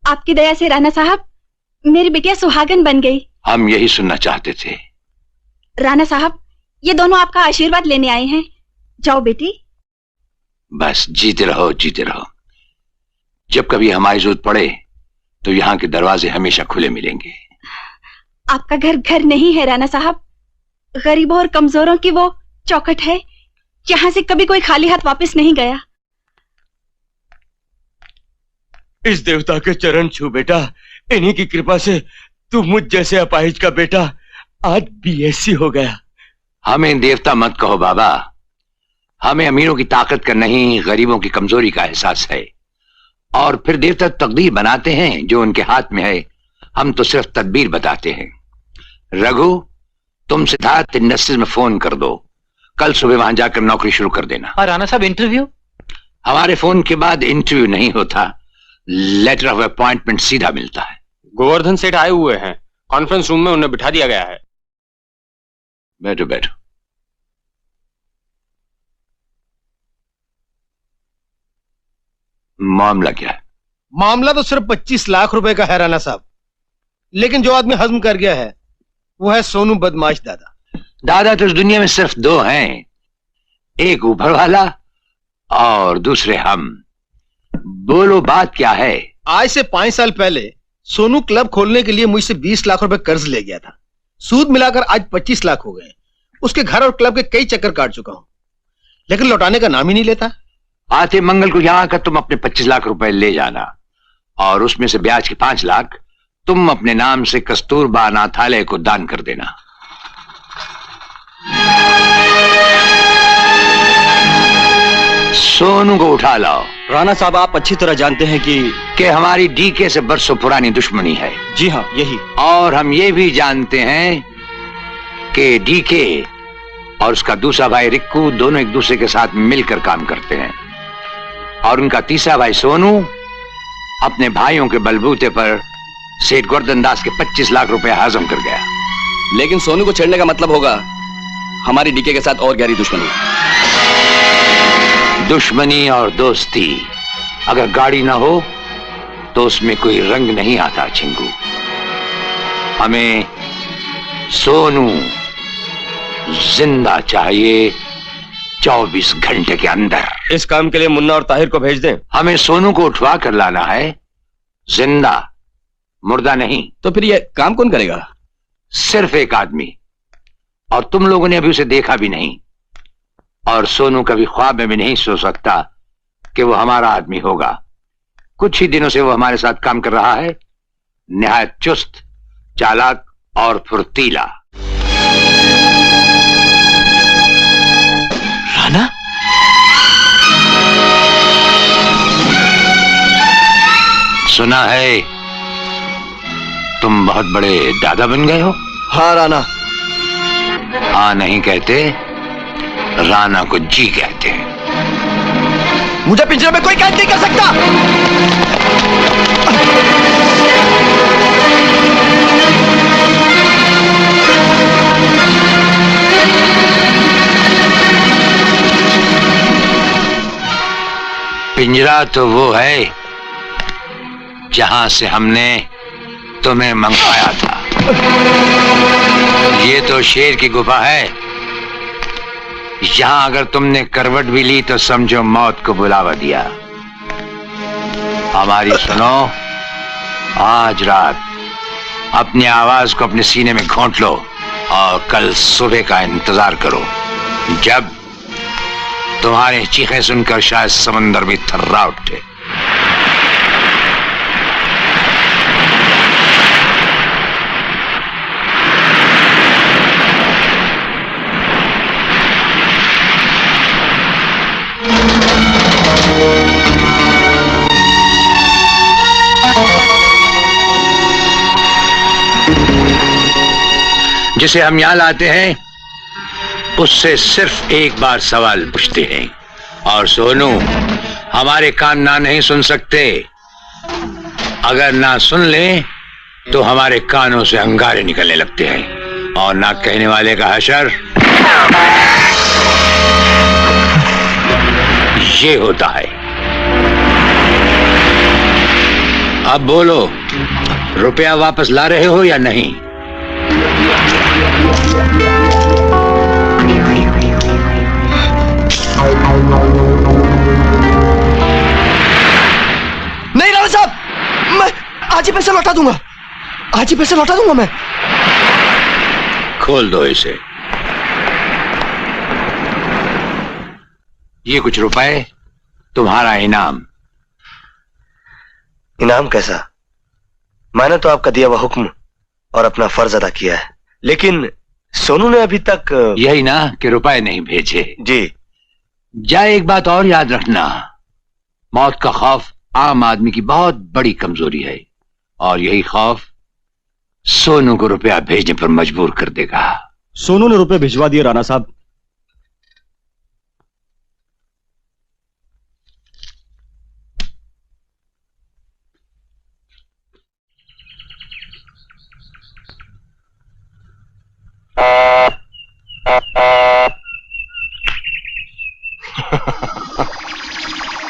आपकी दया से राणा साहब मेरी बिटिया सुहागन बन गई। हम यही सुनना चाहते थे। राणा साहब ये दोनों आपका आशीर्वाद लेने आए हैं। जाओ बेटी। बस जीते रहो जीते रहो। जब कभी हमारी जरूरत पड़े तो यहाँ के दरवाजे हमेशा खुले मिलेंगे। आपका घर घर नहीं है राणा साहब, गरीबों और कमजोरों की वो चौखट है जहां से कभी कोई खाली हाथ वापस नहीं गया। इस देवता के चरण छू बेटा, इन्हीं की कृपा से तू मुझ जैसे अपाहिज का बेटा आज बीएससी हो गया। हमें देवता मत कहो बाबा, हमें अमीरों की ताकत का नहीं गरीबों की कमजोरी का एहसास है। और फिर देवता तकदीर बनाते हैं जो उनके हाथ में है, हम तो सिर्फ तदबीर बताते हैं। रघु तुम सिद्धार्थ इंडस्ट्रीज में फोन कर दो, कल सुबह वहां जाकर नौकरी शुरू कर देना। और राणा साहब इंटरव्यू? हमारे फोन के बाद इंटरव्यू नहीं होता, लेटर ऑफ अपॉइंटमेंट सीधा मिलता है। गोवर्धन सेठ आए हुए हैं, कॉन्फ्रेंस रूम में उन्हें बिठा दिया गया है। बैठो बैठो। मामला क्या है? मामला तो सिर्फ 25 लाख रुपए का है राणा साहब, लेकिन जो आदमी हजम कर गया है वो है सोनू बदमाश दादा। दादा तो इस दुनिया में सिर्फ दो हैं, एक ऊपर वाला और दूसरे हम। बोलो बात क्या है? आज से 5 साल पहले सोनू क्लब खोलने के लिए मुझसे 20 लाख रुपए कर्ज ले गया था। सूद मिलाकर आज 25 लाख हो गए। उसके घर और क्लब के कई चक्कर काट चुका हूं, लेकिन लौटाने का नाम ही नहीं लेता। आते मंगल को यहां आकर तुम अपने 25 लाख रुपए ले जाना और उसमें से ब्याज के 5 लाख तुम अपने नाम से कस्तूरबा अनाथालय को दान कर देना। सोनू को उठा लाओ। राणा साहब आप अच्छी तरह जानते हैं कि हमारी डीके से बरसों पुरानी दुश्मनी है। जी हाँ यही। और हम ये भी जानते हैं कि डीके और उसका दूसरा भाई रिक्कू दोनों एक दूसरे के साथ मिलकर काम करते हैं और उनका तीसरा भाई सोनू अपने भाइयों के बलबूते पर सेठ गोवर्धन दास के 25 लाख रुपए हजम कर गया। लेकिन सोनू को छेड़ने का मतलब होगा हमारी डीके के साथ और गहरी दुश्मनी। दुश्मनी और दोस्ती अगर गाड़ी ना हो तो उसमें कोई रंग नहीं आता चिंगू। हमें सोनू जिंदा चाहिए 24 घंटे के अंदर। इस काम के लिए मुन्ना और ताहिर को भेज दें। हमें सोनू को उठवा कर लाना है, जिंदा, मुर्दा नहीं। तो फिर ये काम कौन करेगा? सिर्फ एक आदमी, और तुम लोगों ने अभी उसे देखा भी नहीं। और सोनू कभी ख्वाब में भी नहीं सोच सकता कि वो हमारा आदमी होगा। कुछ ही दिनों से वो हमारे साथ काम कर रहा है, निहायत चुस्त, चालाक और फुर्तीला। राणा? सुना है तुम बहुत बड़े दादा बन गए हो। हाँ राणा। हाँ नहीं कहते, राणा को जी कहते हैं। मुझे पिंजरे में कोई कैद नहीं कर सकता। पिंजरा तो वो है जहां से हमने तुम्हें मंगवाया था। ये तो शेर की गुफा है, यहां अगर तुमने करवट भी ली तो समझो मौत को बुलावा दिया। हमारी सुनो, आज रात अपनी आवाज को अपने सीने में घोंट लो और कल सुबह का इंतजार करो, जब तुम्हारे चीखें सुनकर शायद समंदर भी थर्रा उठे। जिसे हम यहां लाते हैं उससे सिर्फ एक बार सवाल पूछते हैं, और सोनू हमारे कान ना नहीं सुन सकते। अगर ना सुन ले तो हमारे कानों से अंगारे निकलने लगते हैं, और ना कहने वाले का हशर ये होता है। अब बोलो, रुपया वापस ला रहे हो या नहीं? नहीं राणा साहब, मैं आज ही पैसे लौटा दूंगा, आज ही पैसे लौटा दूंगा मैं। खोल दो इसे। ये कुछ रुपए तुम्हारा इनाम। इनाम कैसा? मैंने तो आपका दिया हुआ हुक्म और अपना फर्ज अदा किया है, लेकिन सोनू ने अभी तक। यही ना कि रुपए नहीं भेजे। जी। जाए, एक बात और याद रखना, मौत का खौफ आम आदमी की बहुत बड़ी कमजोरी है, और यही खौफ सोनू को रुपया भेजने पर मजबूर कर देगा। सोनू ने रुपए भिजवा दिए राणा साहब।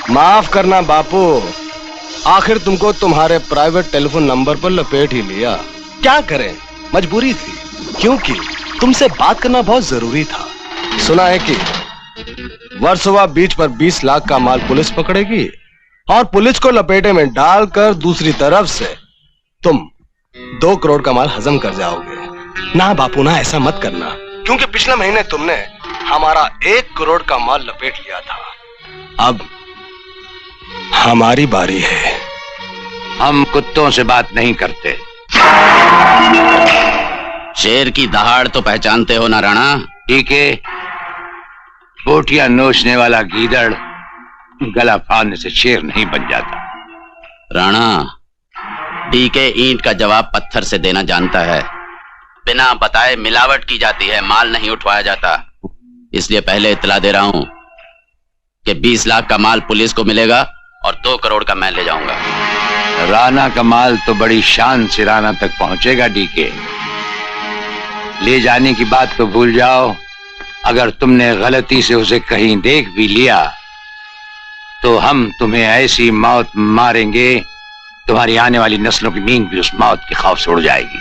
माफ करना बापू, आखिर तुमको तुम्हारे प्राइवेट टेलीफोन नंबर पर लपेट ही लिया। क्या करें, मजबूरी थी, क्योंकि तुमसे बात करना बहुत जरूरी था। सुना है कि वर्सोवा बीच पर 20 लाख का माल पुलिस पकड़ेगी, और पुलिस को लपेटे में डालकर दूसरी तरफ से तुम 2 करोड़ का माल हजम कर जाओगे। ना बापू ना, ऐसा मत करना, क्योंकि पिछले महीने तुमने हमारा 1 करोड़ का माल लपेट लिया था। अब हमारी बारी है। हम कुत्तों से बात नहीं करते। शेर की दहाड़ तो पहचानते हो ना राणा? ठीक है, बोटियां नोचने वाला गीदड़ गला फाड़ने से शेर नहीं बन जाता। राणा, डीके ईंट का जवाब पत्थर से देना जानता है। बिना बताए मिलावट की जाती है, माल नहीं उठवाया जाता। इसलिए पहले इत्तला दे रहा हूं कि 20 लाख का माल पुलिस को मिलेगा और 2 करोड़ का मैं ले जाऊंगा। राणा का माल तो बड़ी शान से राणा तक पहुंचेगा डीके। ले जाने की बात तो भूल जाओ। अगर तुमने गलती से उसे कहीं देख भी लिया तो हम तुम्हें ऐसी मौत मारेंगे, तुम्हारी आने वाली नस्लों की नींद भी उस मौत के खौफ से उड़ जाएगी।